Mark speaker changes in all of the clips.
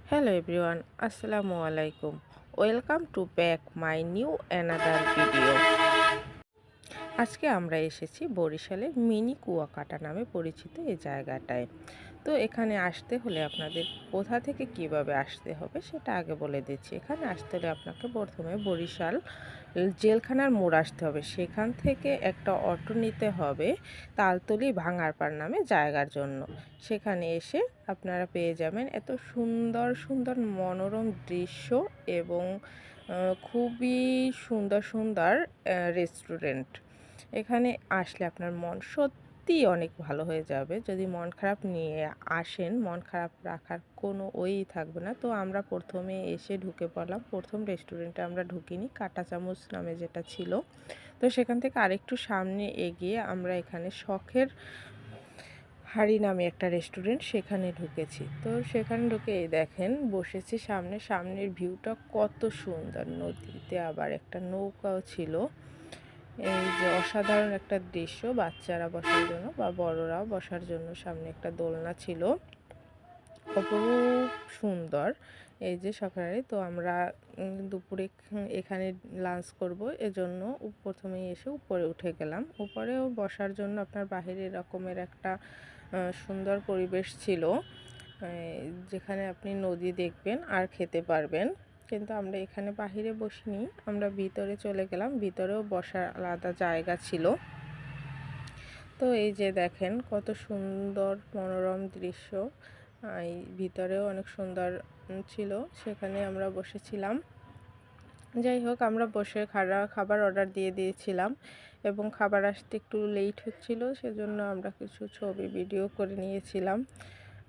Speaker 1: Hello everyone, Assalamu alaikum. Welcome to back my new another video. আজকে আমরা এসেছি বরিশালের মিনি কুয়াকাটা নামে পরিচিত এই জায়গাটায়। তো এখানে আসতে হলে আপনাদের কোথা থেকে কিভাবে আসতে হবে সেটা আগে বলে দিচ্ছি। এখানে আসতে হলে আপনাকে প্রথমে বরিশাল জেলখানার মোড় আসতে হবে, সেখান থেকে একটা অটো নিতে হবে তালতলি ভাঙারপাড় নামে জায়গার জন্য। সেখানে এসে আপনারা পেয়ে যাবেন এত সুন্দর সুন্দর মনোরম দৃশ্য এবং খুবই সুন্দর সুন্দর রেস্টুরেন্ট। এখানে আসলে আপনার মন সত্যিই অনেক ভালো হয়ে যাবে। যদি মন খারাপ নিয়ে আসেন, মন খারাপ রাখার কোনো ওয়েই থাকবে না। তো আমরা প্রথমে এসে ঢুকে পড়লাম। প্রথম রেস্টুরেন্টে আমরা ঢুকিনি, কাঁটা চামচ নামে যেটা ছিল। তো সেখান থেকে আরেকটু সামনে এগিয়ে আমরা এখানে শখের হাড়ি নামে একটা রেস্টুরেন্ট, সেখানে ঢুকেছি। তো সেখানে ঢুকে এই দেখেন বসেছি সামনের ভিউটা কত সুন্দর। নদীতে আবার একটা নৌকাও ছিল। এই যে অসাধারণ একটা দৃশ্য, বাচ্চারা বসার জন্য বা বড়রাও বসার জন্য সামনে একটা দোলনা ছিল, অপরূপ সুন্দর। এই যে সকালে তো আমরা দুপুরে এখানে লাঞ্চ করব, এজন্য প্রথমেই এসে উপরে উঠে গেলাম। উপরেও বসার জন্য আপনার বাহিরে এরকমের একটা সুন্দর পরিবেশ ছিল, যেখানে আপনি নদী দেখবেন আর খেতে পারবেন। কিন্তু আমরা এখানে বাহিরে বসিনি, আমরা ভিতরে চলে গেলাম। ভিতরেও বসার আলাদা জায়গা ছিল। তো এই যে দেখেন কত সুন্দর মনোরম দৃশ্য। এই ভিতরেও অনেক সুন্দর ছিল, সেখানে আমরা বসেছিলাম। যাই হোক, আমরা বসে খাবার অর্ডার দিয়ে দিয়েছিলাম এবং খাবার আসতে একটু লেট হচ্ছিল, সেজন্য আমরা কিছু ছবি ভিডিও করে নিয়েছিলাম।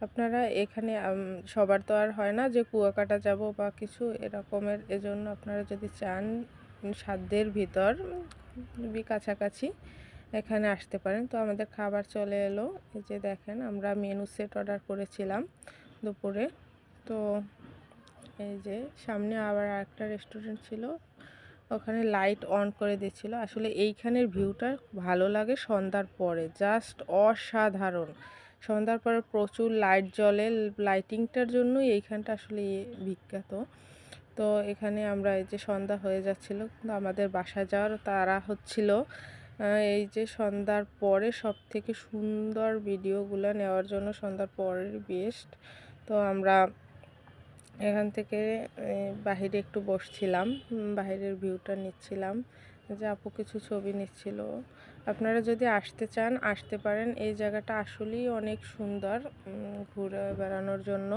Speaker 1: আপনারা এখানে সবার তো আর হয় না যে কুয়াকাটা যাব বা কিছু এরকমের, এজন্য আপনারা যদি চান সাধ্যের ভিতর কাছাকাছি এখানে আসতে পারেন। তো আমাদের খাবার চলে এলো। এই যে দেখেন আমরা মেনু সেট অর্ডার করেছিলাম দুপুরে। তো এই যে সামনে আবার আরেকটা রেস্টুরেন্ট ছিল, ওখানে লাইট অন করে দিচ্ছিল। আসলে এইখানের ভিউটা ভালো লাগে সন্ধ্যার পরে, জাস্ট অসাধারণ। সন্ধ্যার পরে প্রচুর লাইট জ্বলে, লাইটিংটার জন্যই এইখানটা আসলে বিখ্যাত। তো এখানে আমরা এই যে সন্ধ্যা হয়ে যাচ্ছিল, কিন্তু আমাদের বাসায় যাওয়ার তাড়া হচ্ছিল। এই যে সন্ধ্যার পরে সব থেকে সুন্দর ভিডিওগুলো নেওয়ার জন্য সন্ধ্যার পরের বেস্ট। তো আমরা এখান থেকে বাহিরে একটু বসছিলাম, বাহিরের ভিউটা নিচ্ছিলাম। যে আপু কিছু ছবি নিচ্ছিল। আপনারা যদি আসতে চান আসতে পারেন, এই জায়গাটা আসলেই অনেক সুন্দর ঘুরে বেড়ানোর জন্য।